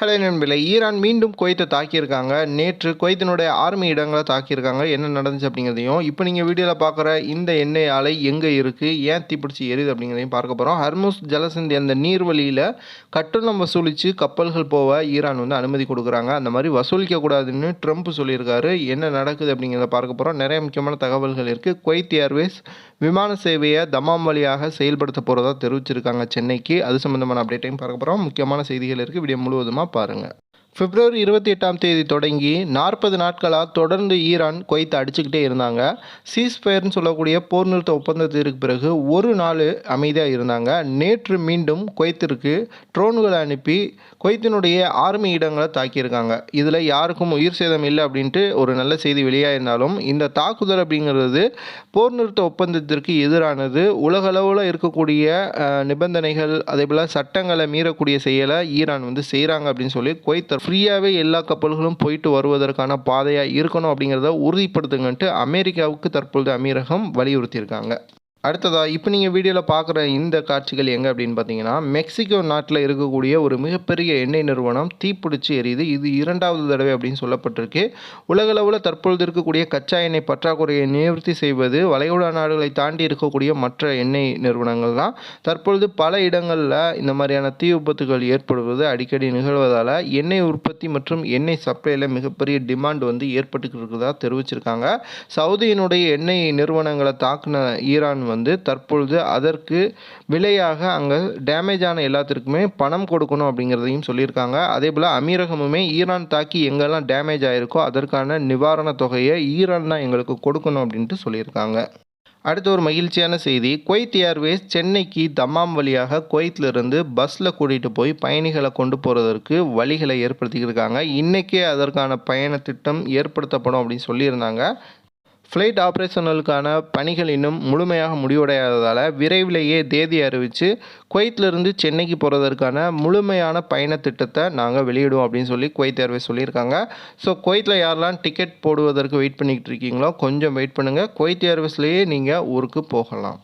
Hello நண்பர்களே, Iran மீண்டும் குவைத்தை தாக்கியிருக்காங்க. நேற்று குவைத்தினுடைய ஆர்மி இடங்களை தாக்கியிருக்காங்க. என்ன நடந்துச்சு அப்படிங்கிறதையும், இப்போ நீங்கள் வீடியோவில் பார்க்குற இந்த எண்ணெய் ஆலை எங்கே இருக்குது, ஏன் தீப்பிடிச்சி எரியுது அப்படிங்கிறதையும் பார்க்க போகிறோம். ஹர்முஸ் ஜலசந்தி அந்த நீர்வழியில் கட்டணம் வசூலித்து கப்பல்கள் போக ஈரான் அனுமதி கொடுக்குறாங்க. அந்த மாதிரி வசூலிக்கக்கூடாதுன்னு ட்ரம்ப் சொல்லியிருக்காரு. என்ன நடக்குது அப்படிங்கிறத பார்க்க போகிறோம். நிறைய முக்கியமான தகவல்கள் இருக்குது. குவைத் ஏர்வேஸ் விமான சேவையை தமாம் வழியாக செயல்படுத்த போகிறதா தெரிவிச்சிருக்காங்க சென்னைக்கு. அது சம்மந்தமான அப்டேட்டையும் பார்க்க போகிறோம். முக்கியமான செய்திகள் இருக்குது. வீடியோ முழுவதுமாக பாருங்கள். பிப்ரவரி 28 தொடங்கி 40 நாட்களாக தொடர்ந்து ஈரான் குவைத்தை அடிச்சுக்கிட்டே இருந்தாங்க. சீஸ்ஃபயர்னு சொல்லக்கூடிய போர் நிறுத்த ஒப்பந்தத்திற்கு பிறகு ஒரு நாள் அமைதியாக இருந்தாங்க. நேற்று மீண்டும் குவைத்திற்கு ட்ரோன்களை அனுப்பி குவைத்தினுடைய ஆர்மி இடங்களை தாக்கியிருக்காங்க. இதில் யாருக்கும் உயிர் சேதம் இல்லை அப்படின்ட்டு ஒரு நல்ல செய்தி வெளியாயிருந்தாலும், இந்த தாக்குதல் அப்படிங்கிறது போர் நிறுத்த ஒப்பந்தத்திற்கு எதிரானது. உலகளவில் இருக்கக்கூடிய நிபந்தனைகள் அதேபோல் சட்டங்களை மீறக்கூடிய செயலை ஈரான் செய்கிறாங்க அப்படின்னு சொல்லி குவைத் ஃப்ரீயாகவே எல்லா கப்பல்களும் போயிட்டு வருவதற்கான பாதையாக இருக்கணும் அப்படிங்கிறத உறுதிப்படுத்துங்கன்ட்டு அமெரிக்காவுக்கு தற்பொழுது அமீரகம் வலியுறுத்தியிருக்காங்க. அடுத்ததாக இப்போ நீங்கள் வீடியோவில் பார்க்குற இந்த காட்சிகள் எங்கே அப்படின்னு பார்த்தீங்கன்னா, மெக்சிகோ நாட்டில் இருக்கக்கூடிய ஒரு மிகப்பெரிய எண்ணெய் நிறுவனம் தீப்பிடிச்சு எரியுது. இது 2வது தடவை அப்படின்னு சொல்லப்பட்டிருக்கு. உலகளவில் தற்பொழுது இருக்கக்கூடிய கச்சா எண்ணெய் பற்றாக்குறையை நிவர்த்தி செய்வது வளைகுடா நாடுகளை தாண்டி இருக்கக்கூடிய மற்ற எண்ணெய் நிறுவனங்கள் தான். தற்பொழுது பல இடங்களில் இந்த மாதிரியான தீ விபத்துகள் ஏற்படுவது அடிக்கடி நிகழ்வதால் எண்ணெய் உற்பத்தி மற்றும் எண்ணெய் சப்ளையில் மிகப்பெரிய டிமாண்ட் ஏற்பட்டுக்கிட்டு இருக்கிறதா தெரிவிச்சிருக்காங்க. சவுதியினுடைய எண்ணெய் நிறுவனங்களை தாக்குன ஈரான் தற்பொழுது அதற்கு விலையாக அங்கே டேமேஜ் ஆன எல்லாத்திற்குமே பணம் கொடுக்கணும் அப்படிங்கிறதையும் சொல்லியிருக்காங்க. அதே போல் அமீரகமுமே ஈரான் தாக்கி எங்கெல்லாம் டேமேஜ் ஆகிருக்கோ அதற்கான நிவாரண தொகையை ஈரான் தான் எங்களுக்கு கொடுக்கணும் அப்படின்ட்டு சொல்லியிருக்காங்க. அடுத்த ஒரு மகிழ்ச்சியான செய்தி, குவைத் ஏர்வேஸ் சென்னைக்கு தமாம் வழியாக குவைத்திலிருந்து பஸ்ஸில் கூட்டிகிட்டு போய் பயணிகளை கொண்டு போகிறதற்கு வழிகளை ஏற்படுத்திக்கிருக்காங்க. இன்றைக்கே அதற்கான பயண திட்டம் ஏற்படுத்தப்படும் அப்படின்னு சொல்லியிருந்தாங்க. ஃப்ளைட் ஆப்ரேஷனலுக்கான பணிகள் இன்னும் முழுமையாக முடிவடையாததால் விரைவிலேயே தேதி அறிவித்து குவைத்திலிருந்து சென்னைக்கு போகிறதற்கான முழுமையான பயண திட்டத்தை நாங்கள் வெளியிடுவோம் அப்படின்னு சொல்லி குவைத் ஏர்வேஸ் சொல்லியிருக்காங்க. ஸோ குவைத்தில் யாரெல்லாம் டிக்கெட் போடுவதற்கு வெயிட் பண்ணிக்கிட்டு இருக்கீங்களோ கொஞ்சம் வெயிட் பண்ணுங்கள். குவைத் ஏர்வேஸ்லேயே நீங்கள் ஊருக்கு போகலாம்.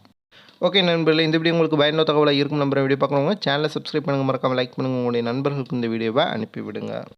ஓகே நண்பர்களே, இந்த வீடியோ உங்களுக்கு பயனுள்ள தகவலாக இருக்கும் நம்புற வீடியோ பார்க்குறவங்க சேனலை சப்ஸ்கிரைப் பண்ணுங்கள், மறக்காமல் லைக் பண்ணுங்கள், உங்களுடைய நண்பர்களுக்கு இந்த வீடியோவை அனுப்பிவிடுங்க.